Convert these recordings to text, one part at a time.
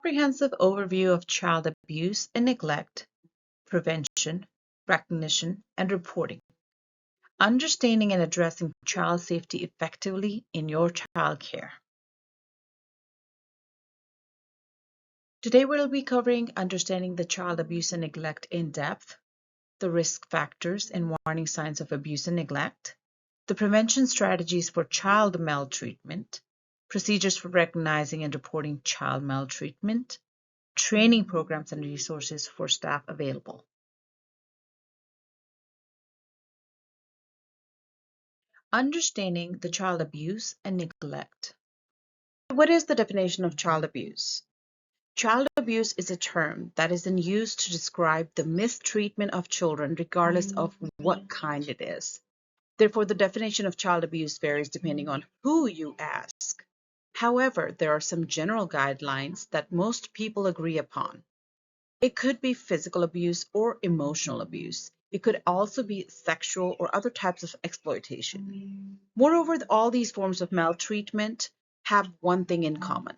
comprehensive overview of child abuse and neglect, prevention, recognition, and reporting. Understanding and addressing child safety effectively in your child care. Today we'll be covering understanding the child abuse and neglect in depth, the risk factors and warning signs of abuse and neglect, the prevention strategies for child maltreatment, procedures for recognizing and reporting child maltreatment, training programs and resources for staff available. Understanding the child abuse and neglect. What is the definition of child abuse? Child abuse is a term that is in use to describe the mistreatment of children regardless of what kind it is. Therefore, the definition of child abuse varies depending on who you ask. However, there are some general guidelines that most people agree upon. It could be physical abuse or emotional abuse. It could also be sexual or other types of exploitation. Moreover, all these forms of maltreatment have one thing in common.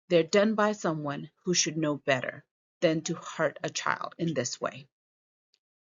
They're done by someone who should know better than to hurt a child in this way.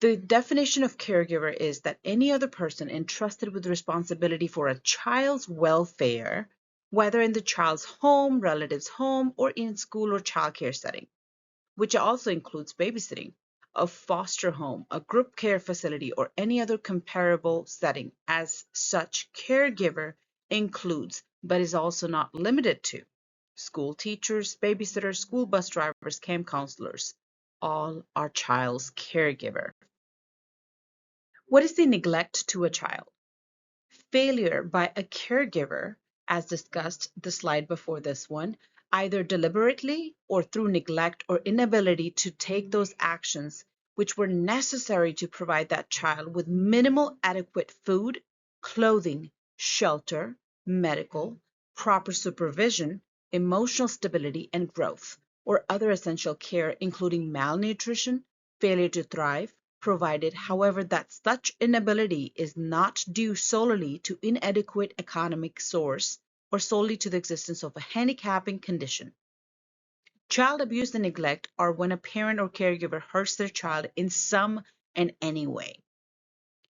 The definition of caregiver is that any other person entrusted with responsibility for a child's welfare, whether in the child's home, relative's home, or in school or childcare setting, which also includes babysitting, a foster home, a group care facility, or any other comparable setting. As such, caregiver includes, but is also not limited to, school teachers, babysitters, school bus drivers, camp counselors. All are child's caregiver. What is the neglect to a child? Failure by a caregiver, as discussed the slide before this one, either deliberately or through neglect or inability to take those actions which were necessary to provide that child with minimal adequate food, clothing, shelter, medical, proper supervision, emotional stability and growth, or other essential care, including malnutrition, failure to thrive, provided, however, that such inability is not due solely to inadequate economic source or solely to the existence of a handicapping condition. Child abuse and neglect are when a parent or caregiver hurts their child in some and any way.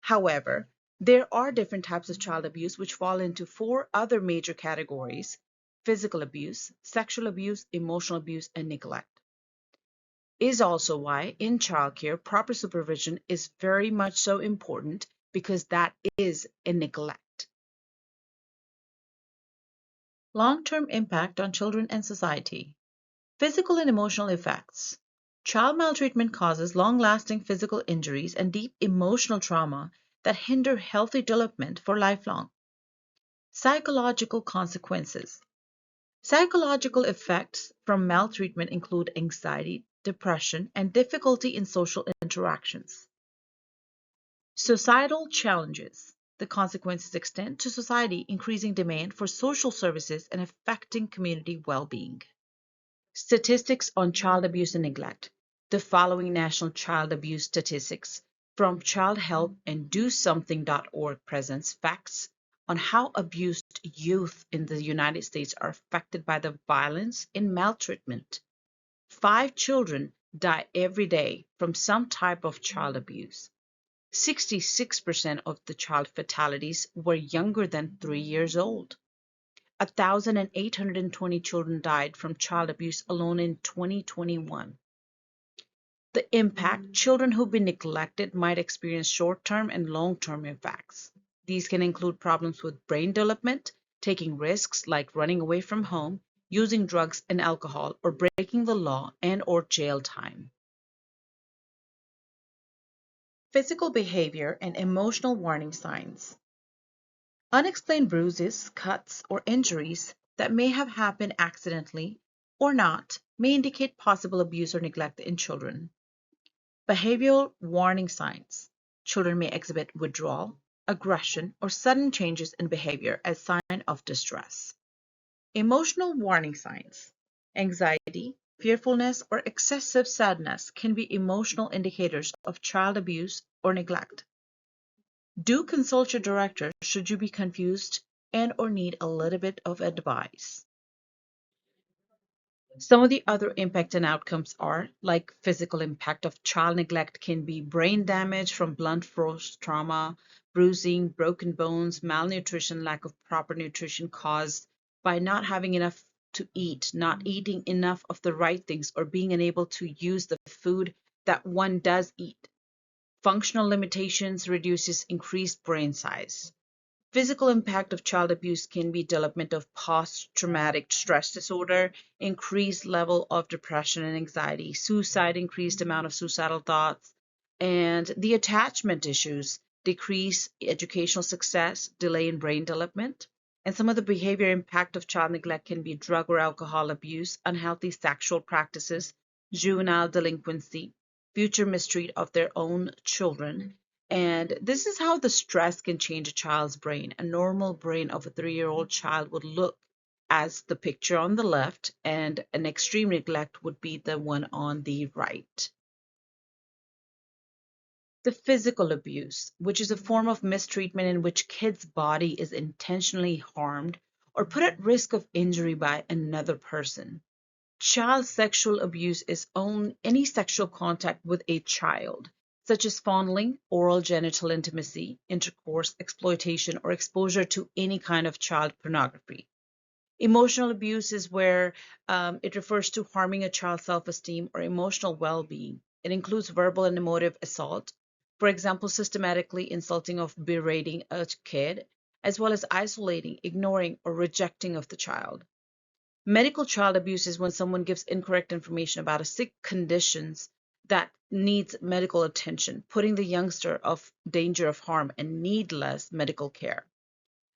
However, there are different types of child abuse which fall into 4 other major categories: physical abuse, sexual abuse, emotional abuse, and neglect. Is also why in childcare, proper supervision is very much so important, because that is a neglect. Long-term impact on children and society. Physical and emotional effects. Child maltreatment causes long-lasting physical injuries and deep emotional trauma that hinder healthy development for lifelong. Psychological consequences. Psychological effects from maltreatment include anxiety, depression, and difficulty in social interactions. Societal challenges. The consequences extend to society, increasing demand for social services and affecting community well-being. Statistics on child abuse and neglect. The following national child abuse statistics from Child Help and DoSomething.org presents facts on how abused youth in the United States are affected by the violence and maltreatment. 5 children die every day from some type of child abuse. 66% of the child fatalities were younger than 3 years old. 1,820 children died from child abuse alone in 2021. The impact: children who've been neglected might experience short-term and long-term effects. These can include problems with brain development, taking risks like running away from home, using drugs and alcohol, or breaking the law and/or jail time. Physical behavior and emotional warning signs. Unexplained bruises, cuts, or injuries that may have happened accidentally or not may indicate possible abuse or neglect in children. Behavioral warning signs. Children may exhibit withdrawal, aggression, or sudden changes in behavior as sign of distress. Emotional warning signs. Anxiety, fearfulness, or excessive sadness can be emotional indicators of child abuse or neglect. Do consult your director should you be confused and/or need a little bit of advice. Some of the other impact and outcomes are like physical impact of child neglect can be brain damage from blunt force trauma, bruising, broken bones, malnutrition, lack of proper nutrition caused by not having enough to eat, not eating enough of the right things, or being unable to use the food that one does eat. Functional limitations reduces increased brain size. Physical impact of child abuse can be development of post-traumatic stress disorder, increased level of depression and anxiety, suicide, increased amount of suicidal thoughts, and the attachment issues, decrease educational success, delay in brain development. And some of the behavior impact of child neglect can be drug or alcohol abuse, unhealthy sexual practices, juvenile delinquency, future mistreat of their own children, and this is how the stress can change a child's brain. A normal brain of a 3-year-old child would look as the picture on the left, and an extreme neglect would be the one on the right. The physical abuse, which is a form of mistreatment in which kid's body is intentionally harmed or put at risk of injury by another person. Child sexual abuse is any sexual contact with a child, such as fondling, oral genital intimacy, intercourse, exploitation, or exposure to any kind of child pornography. Emotional abuse is where it refers to harming a child's self-esteem or emotional well-being. It includes verbal and emotive assault, for example, systematically insulting or berating a kid, as well as isolating, ignoring, or rejecting of the child. Medical child abuse is when someone gives incorrect information about a sick conditions that needs medical attention, putting the youngster of danger of harm and needless medical care.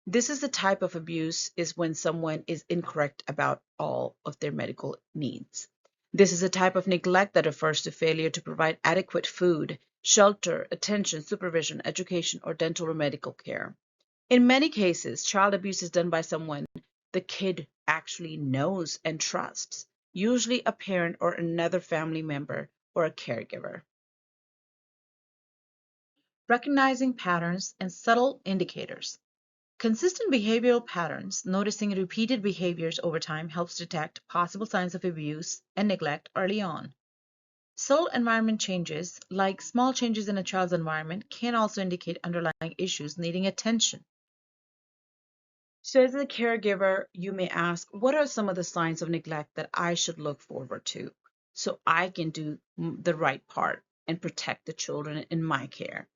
This is the type of abuse is when someone is incorrect about all of their medical needs. This is a type of neglect that refers to failure to provide adequate food, shelter, attention, supervision, education, or dental or medical care. In many cases, child abuse is done by someone the kid actually knows and trusts, usually a parent or another family member or a caregiver. Recognizing patterns and subtle indicators. Consistent behavioral patterns, noticing repeated behaviors over time helps detect possible signs of abuse and neglect early on. Subtle environment changes, like small changes in a child's environment, can also indicate underlying issues needing attention. So, as a caregiver, you may ask, what are some of the signs of neglect that I should look forward to so I can do the right part and protect the children in my care?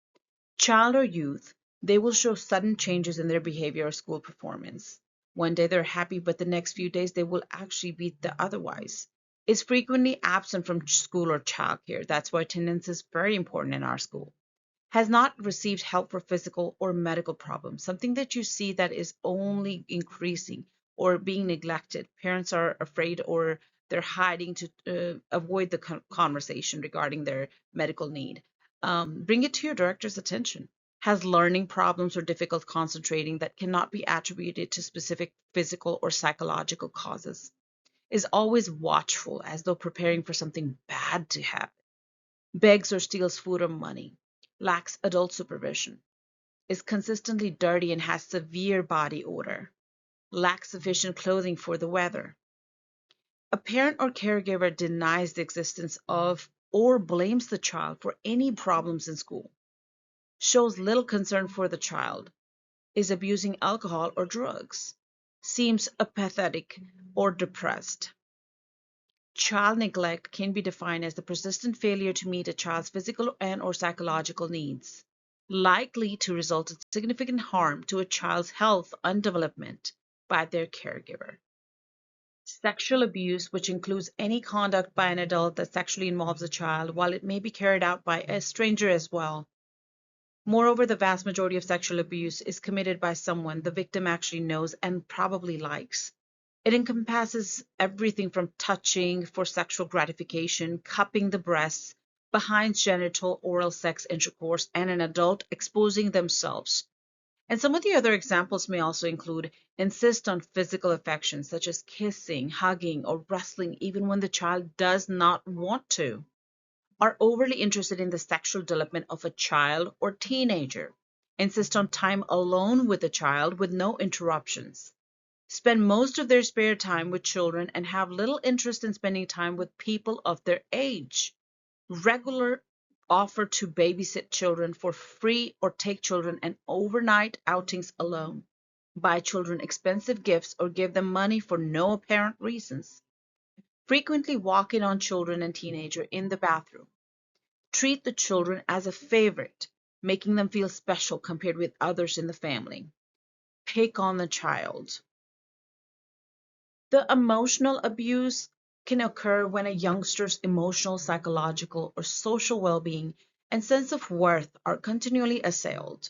Child or youth, they will show sudden changes in their behavior or school performance. One day they're happy, but the next few days they will actually be the otherwise. Is frequently absent from school or childcare. That's why attendance is very important in our school. Has not received help for physical or medical problems, something that you see that is only increasing or being neglected. Parents are afraid or they're hiding to avoid the conversation regarding their medical need. Bring it to your director's attention. Has learning problems or difficult concentrating that cannot be attributed to specific physical or psychological causes. Is always watchful as though preparing for something bad to happen. Begs or steals food or money, lacks adult supervision, is consistently dirty and has severe body odor, lacks sufficient clothing for the weather. A parent or caregiver denies the existence of or blames the child for any problems in school, shows little concern for the child, is abusing alcohol or drugs, seems apathetic or depressed. Child neglect can be defined as the persistent failure to meet a child's physical and or psychological needs, likely to result in significant harm to a child's health and development by their caregiver. Sexual abuse, which includes any conduct by an adult that sexually involves a child, while it may be carried out by a stranger as well. Moreover, the vast majority of sexual abuse is committed by someone the victim actually knows and probably likes. It encompasses everything from touching for sexual gratification, cupping the breasts, behind genital oral sex intercourse, and an adult exposing themselves. And some of the other examples may also include insist on physical affection, such as kissing, hugging, or wrestling, even when the child does not want to, are overly interested in the sexual development of a child or teenager, insist on time alone with the child with no interruptions, spend most of their spare time with children, and have little interest in spending time with people of their age. Regular offer to babysit children for free or take children on overnight outings alone. Buy children expensive gifts or give them money for no apparent reasons. Frequently walk in on children and teenagers in the bathroom. Treat the children as a favorite, making them feel special compared with others in the family. Pick on the child. The emotional abuse can occur when a youngster's emotional, psychological, or social well-being and sense of worth are continually assailed.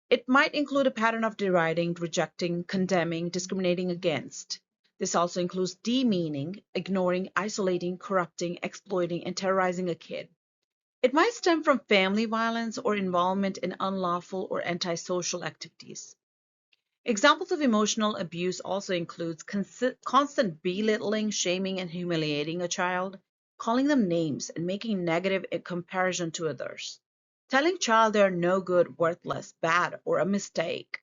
It might include a pattern of deriding, rejecting, condemning, discriminating against. This also includes demeaning, ignoring, isolating, corrupting, exploiting, and terrorizing a kid. It might stem from family violence or involvement in unlawful or antisocial activities. Examples of emotional abuse also includes constant belittling, shaming, and humiliating a child, calling them names, and making negative in comparison to others, telling child they are no good, worthless, bad, or a mistake,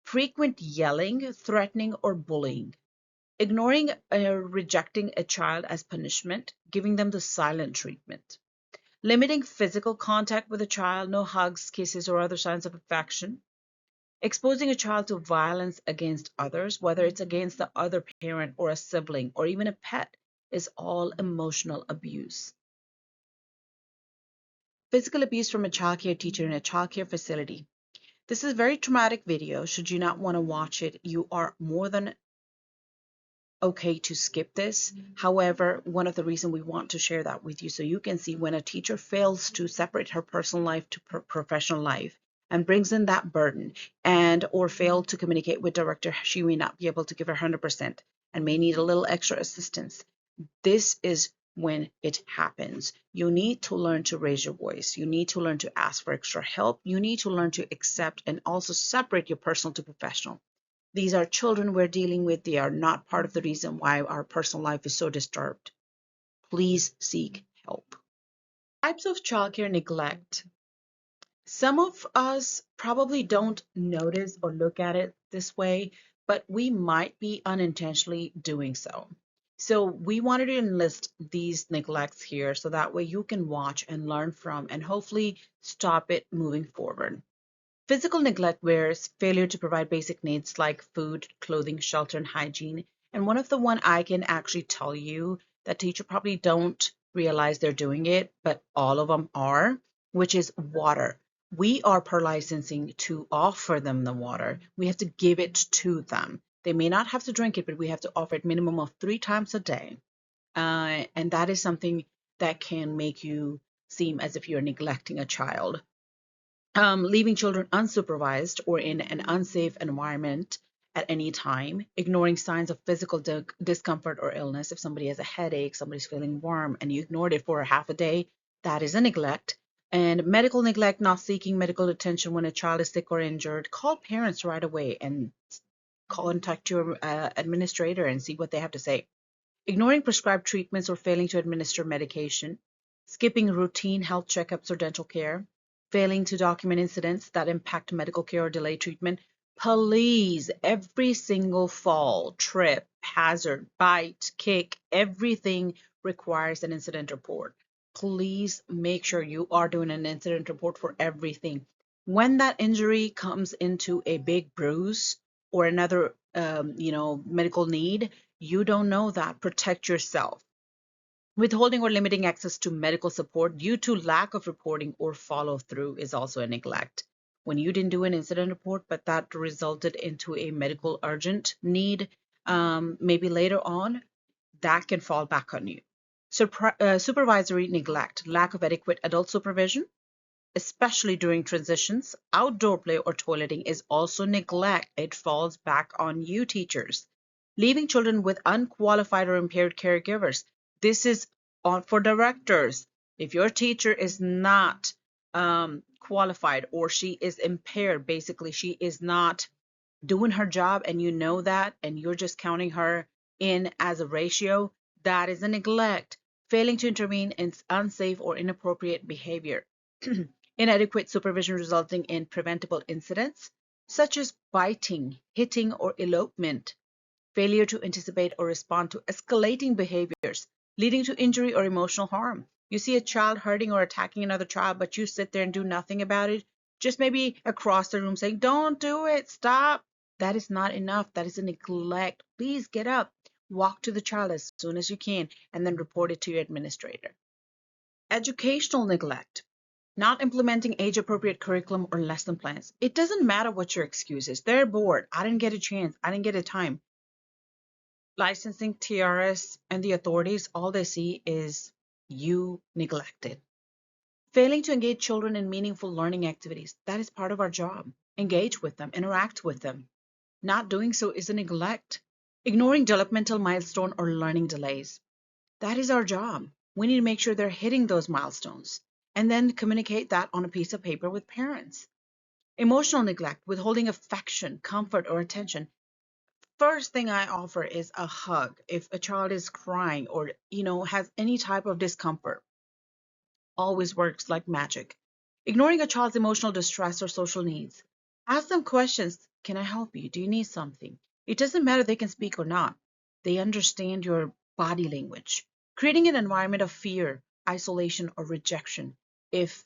frequent yelling, threatening, or bullying, ignoring or rejecting a child as punishment, giving them the silent treatment, limiting physical contact with a child, no hugs, kisses, or other signs of affection, exposing a child to violence against others, whether it's against the other parent or a sibling or even a pet, is all emotional abuse. Physical abuse from a childcare teacher in a childcare facility. This is a very traumatic video. Should you not want to watch it, you are more than okay to skip this. However, one of the reasons we want to share that with you so you can see when a teacher fails to separate her personal life to professional life and brings in that burden and or fail to communicate with director, she may not be able to give her 100% and may need a little extra assistance. This is when it happens. You need to learn to raise your voice. You need to learn to ask for extra help. You need to learn to accept and also separate your personal to professional. These are children we're dealing with. They are not part of the reason why our personal life is so disturbed. Please seek help. Types of childcare neglect. Some of us probably don't notice or look at it this way, but we might be unintentionally doing so. So we wanted to enlist these neglects here so that way you can watch and learn from and hopefully stop it moving forward. Physical neglect wears failure to provide basic needs like food, clothing, shelter, and hygiene. And one of the one I can actually tell you that teacher probably don't realize they're doing it, but all of them are, which is water. We are per licensing to offer them the water. We have to give it to them. They may not have to drink it, but we have to offer it minimum of 3 times a day. And that is something that can make you seem as if you're neglecting a child. Leaving children unsupervised or in an unsafe environment at any time, ignoring signs of physical discomfort or illness. If somebody has a headache, somebody's feeling warm, and you ignored it for a half a day, that is a neglect. And medical neglect, not seeking medical attention when a child is sick or injured. Call parents right away and contact your administrator and see what they have to say. Ignoring prescribed treatments or failing to administer medication. Skipping routine health checkups or dental care, failing to document incidents that impact medical care or delay treatment. Please, every single fall, trip, hazard, bite, kick, everything requires an incident report. Please make sure you are doing an incident report for everything. When that injury comes into a big bruise or another, medical need, you don't know that. Protect yourself. Withholding or limiting access to medical support due to lack of reporting or follow through is also a neglect. When you didn't do an incident report, but that resulted into a medical urgent need, maybe later on, that can fall back on you. Supervisory neglect, lack of adequate adult supervision, especially during transitions, outdoor play or toileting is also neglect. It falls back on you, teachers. Leaving children with unqualified or impaired caregivers. This is on for directors. If your teacher is not qualified or she is impaired, basically she is not doing her job and you know that and you're just counting her in as a ratio, that is a neglect. Failing to intervene in unsafe or inappropriate behavior. Inadequate supervision resulting in preventable incidents such as biting, hitting, or elopement. failure to anticipate or respond to escalating behaviors leading to injury or emotional harm. You see a child hurting or attacking another child, but you sit there and do nothing about it, just maybe across the room saying, "Don't do it, stop." That is not enough. That is a neglect. Please get up, walk to the child as soon as you can, and then report it to your administrator. Educational neglect. Not implementing age-appropriate curriculum or lesson plans. It doesn't matter what your excuse is. They're bored. I didn't get a chance. I didn't get a time. Licensing, TRS, and the authorities, all they see is you neglected. Failing to engage children in meaningful learning activities. That is part of our job. Engage with them, interact with them. Not doing so is a neglect. Ignoring developmental milestone or learning delays. That is our job. We need to make sure they're hitting those milestones and then communicate that on a piece of paper with parents. Emotional neglect, withholding affection, comfort, or attention. First thing I offer is a hug if a child is crying or, has any type of discomfort. Always works like magic. Ignoring a child's emotional distress or social needs. Ask them questions. Can I help you? Do you need something? It doesn't matter if they can speak or not. They understand your body language. Creating an environment of fear, isolation, or rejection. If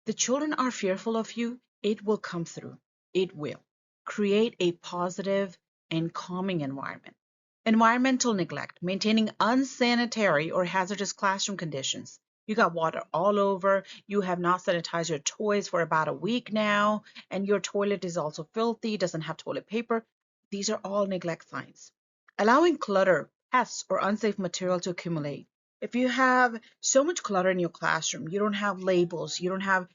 the children are fearful of you, it will come through. It will. Create a positive and calming environment. Environmental neglect, maintaining unsanitary or hazardous classroom conditions. You got water all over, you have not sanitized your toys for about a week now, and your toilet is also filthy, doesn't have toilet paper. These are all neglect signs. Allowing clutter, pests, or unsafe material to accumulate. If you have so much clutter in your classroom, you don't have labels, you don't have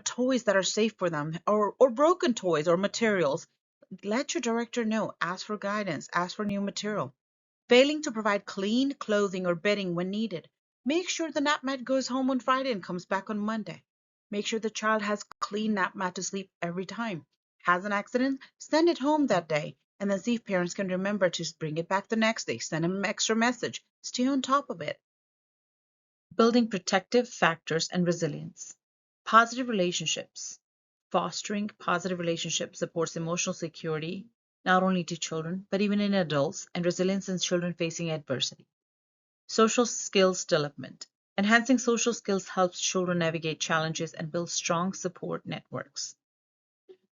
toys that are safe for them, or broken toys or materials, let your director know. Ask for guidance, ask for new material. Failing to provide clean clothing or bedding when needed. Make sure the nap mat goes home on Friday and comes back on Monday. Make sure the child has clean nap mat to sleep every time. Has an accident? Send it home that day, and then see if parents can remember to bring it back the next day. Send them an extra message. Stay on top of it. Building protective factors and resilience. Positive relationships. Fostering positive relationships supports emotional security, not only to children, but even in adults, and resilience in children facing adversity. Social skills development. Enhancing social skills helps children navigate challenges and build strong support networks.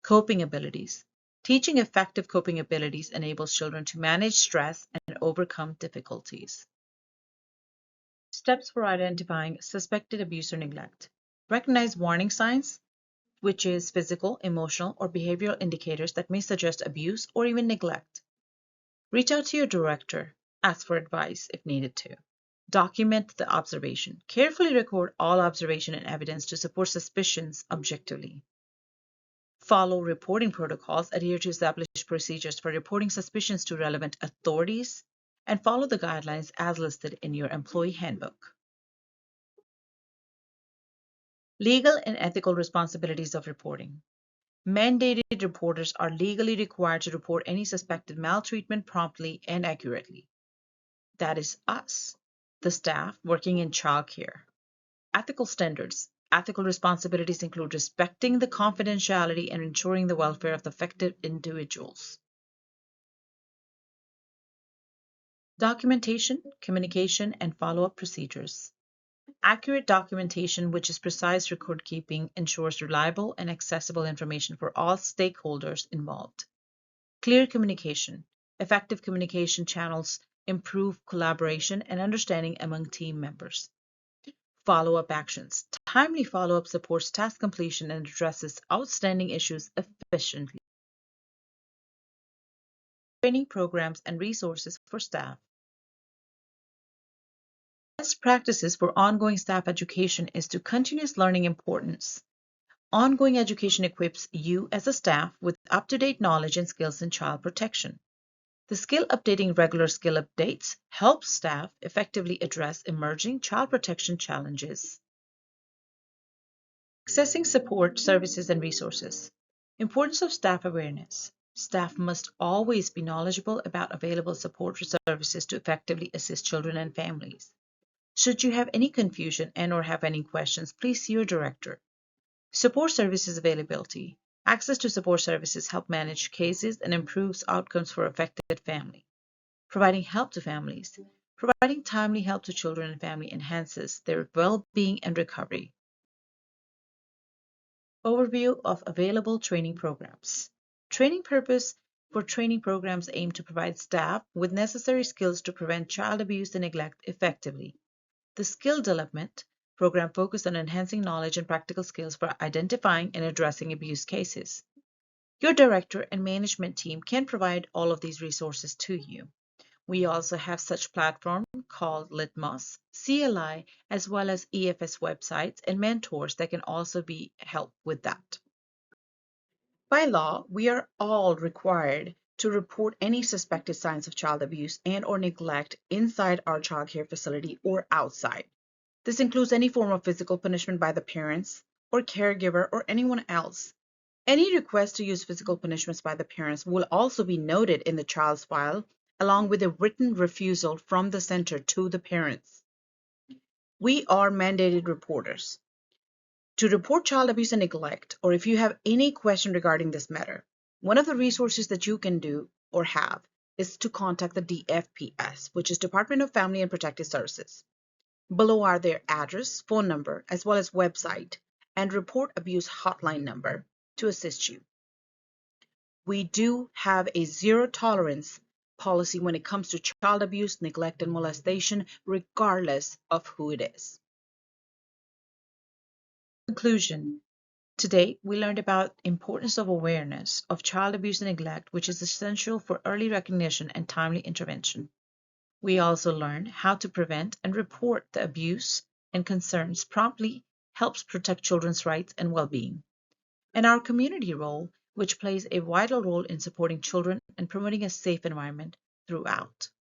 Coping abilities. Teaching effective coping abilities enables children to manage stress and overcome difficulties. Steps for identifying suspected abuse or neglect. Recognize warning signs, which is physical, emotional, or behavioral indicators that may suggest abuse or even neglect. Reach out to your director. Ask for advice if needed to. Document the observation. Carefully record all observation and evidence to support suspicions objectively. Follow reporting protocols, adhere to established procedures for reporting suspicions to relevant authorities, and follow the guidelines as listed in your employee handbook. Legal and ethical responsibilities of reporting. Mandated reporters are legally required to report any suspected maltreatment promptly and accurately. That is us, the staff working in childcare. Ethical standards. Ethical responsibilities include respecting the confidentiality and ensuring the welfare of the affected individuals. Documentation, communication, and follow-up procedures. Accurate documentation, which is precise record keeping, ensures reliable and accessible information for all stakeholders involved. Clear communication. Effective communication channels improve collaboration and understanding among team members. Follow-up actions. Timely follow-up supports task completion and addresses outstanding issues efficiently. Training programs and resources for staff. Best practices for ongoing staff education is to continuous learning importance. Ongoing education equips you as a staff with up-to-date knowledge and skills in child protection. The skill updating regular skill updates helps staff effectively address emerging child protection challenges. Accessing support, services, and resources. Importance of staff awareness. Staff must always be knowledgeable about available support services to effectively assist children and families. Should you have any confusion and/or have any questions, please see your director. Support services availability. Access to support services help manage cases and improves outcomes for affected family. providing help to families. Providing timely help to children and family enhances their well-being and recovery. Overview of available training programs. Training purpose for training programs aim to provide staff with necessary skills to prevent child abuse and neglect effectively. The skill development program focused on enhancing knowledge and practical skills for identifying and addressing abuse cases. Your director and management team can provide all of these resources to you. We also have such platforms called Litmus, CLI, as well as EFS websites and mentors that can also be help with that. By law, we are all required to report any suspected signs of child abuse and or neglect inside our child care facility or outside. This includes any form of physical punishment by the parents or caregiver or anyone else. Any request to use physical punishments by the parents will also be noted in the child's file, along with a written refusal from the center to the parents. We are mandated reporters. To report child abuse and neglect, or if you have any question regarding this matter, one of the resources that you can do or have is to contact the DFPS, which is Department of Family and Protective Services. Below are their address, phone number, as well as website and report abuse hotline number to assist you. We do have a zero tolerance policy when it comes to child abuse, neglect, and molestation, regardless of who it is. Conclusion. Today, we learned about the importance of awareness of child abuse and neglect, which is essential for early recognition and timely intervention. We also learned how to prevent and report the abuse and concerns promptly helps protect children's rights and well-being, and our community role, which plays a vital role in supporting children and promoting a safe environment throughout.